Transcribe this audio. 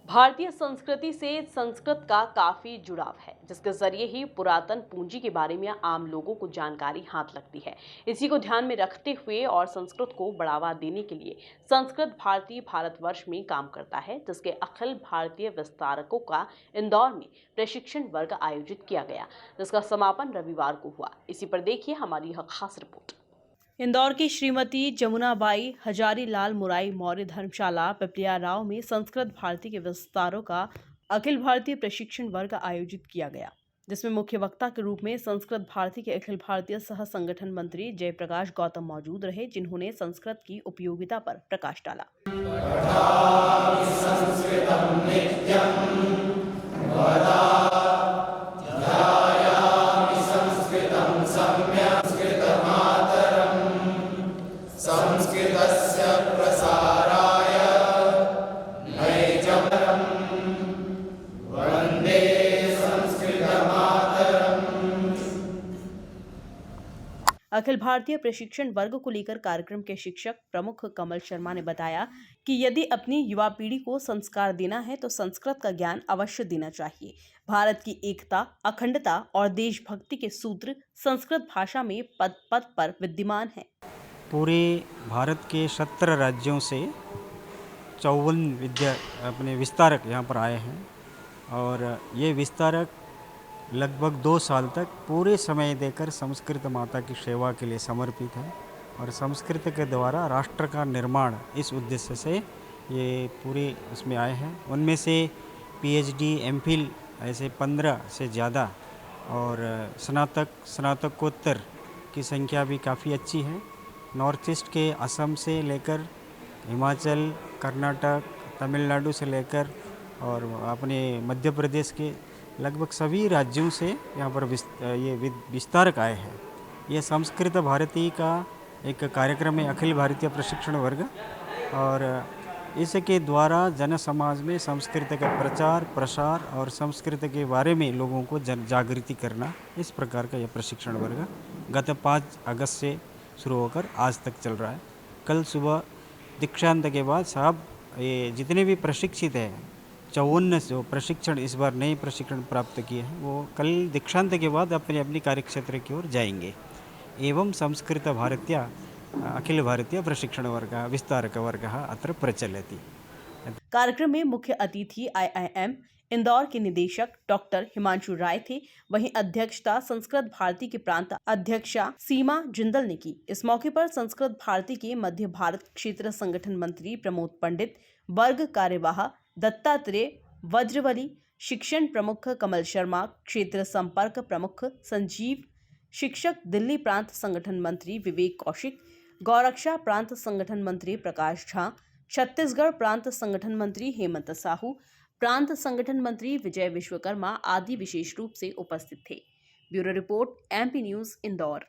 भारतीय संस्कृति से संस्कृत का काफी जुड़ाव है, जिसके जरिए ही पुरातन पूंजी के बारे में आम लोगों को जानकारी हाथ लगती है। इसी को ध्यान में रखते हुए और संस्कृत को बढ़ावा देने के लिए संस्कृत भारती भारतवर्ष में काम करता है, जिसके अखिल भारतीय विस्तारकों का इंदौर में प्रशिक्षण वर्ग आयोजित किया गया, जिसका समापन रविवार को हुआ। इसी पर देखिए हमारी यह खास रिपोर्ट। इंदौर की श्रीमती जमुनाबाई हजारीलाल मुराई मौर्य धर्मशाला पिपलिया राव में संस्कृत भारती के विस्तारों का अखिल भारतीय प्रशिक्षण वर्ग आयोजित किया गया, जिसमें मुख्य वक्ता के रूप में संस्कृत भारती के अखिल भारतीय सह संगठन मंत्री जयप्रकाश गौतम मौजूद रहे, जिन्होंने संस्कृत की उपयोगिता पर प्रकाश डाला। संस्कृतस्य प्रसाराय नैजमरं वन्दे संस्कृतमातरम्। अखिल भारतीय प्रशिक्षण वर्ग को लेकर कार्यक्रम के शिक्षक प्रमुख कमल शर्मा ने बताया कि यदि अपनी युवा पीढ़ी को संस्कार देना है तो संस्कृत का ज्ञान अवश्य देना चाहिए। भारत की एकता, अखंडता और देशभक्ति के सूत्र संस्कृत भाषा में पद पद पर विद्यमान हैं। पूरे भारत के 17 राज्यों से 54 अपने विस्तारक यहाँ पर आए हैं और ये विस्तारक लगभग 2 साल तक पूरे समय देकर संस्कृत माता की सेवा के लिए समर्पित हैं और संस्कृत के द्वारा राष्ट्र का निर्माण इस उद्देश्य से ये पूरे उसमें आए हैं। उनमें से पीएचडी, एमफिल ऐसे 15 से ज़्यादा और स्नातकोत्तर की संख्या भी काफ़ी अच्छी है। नॉर्थ ईस्ट के असम से लेकर हिमाचल, कर्नाटक, तमिलनाडु से लेकर और अपने मध्य प्रदेश के लगभग सभी राज्यों से यहाँ पर ये विस्तारक आए हैं। ये संस्कृत भारती का एक कार्यक्रम है, अखिल भारतीय प्रशिक्षण वर्ग, और इसके द्वारा जन समाज में संस्कृत का प्रचार प्रसार और संस्कृत के बारे में लोगों को जागृति करना, इस प्रकार का यह प्रशिक्षण वर्ग गत 5 अगस्त से शुरू होकर आज तक चल रहा है। कल सुबह दीक्षांत के बाद साहब ये जितने भी प्रशिक्षित हैं 54 जो प्रशिक्षण इस बार नए प्रशिक्षण प्राप्त किए हैं, वो कल दीक्षांत के बाद अपने अपनी कार्यक्षेत्र की ओर जाएंगे। एवं संस्कृत भारतीय अखिल भारतीय प्रशिक्षण वर्ग विस्तारक वर्ग अत्र प्रचलति। कार्यक्रम में मुख्य अतिथि IIM इंदौर के निदेशक डॉक्टर हिमांशु राय थे। वहीं अध्यक्षता संस्कृत भारती की प्रांत अध्यक्षा सीमा जिंदल ने की। इस मौके पर संस्कृत भारती के मध्य भारत क्षेत्र संगठन मंत्री प्रमोद पंडित, वर्ग कार्यवाह दत्तात्रेय वज्रवली, शिक्षण प्रमुख कमल शर्मा, क्षेत्र संपर्क प्रमुख संजीव, शिक्षक दिल्ली प्रांत संगठन मंत्री विवेक कौशिक, गौरक्षा प्रांत संगठन मंत्री प्रकाश झा, छत्तीसगढ़ प्रांत संगठन मंत्री हेमंत साहू, प्रांत संगठन मंत्री विजय विश्वकर्मा आदि विशेष रूप से उपस्थित थे। Bureau report, MP news, Indore.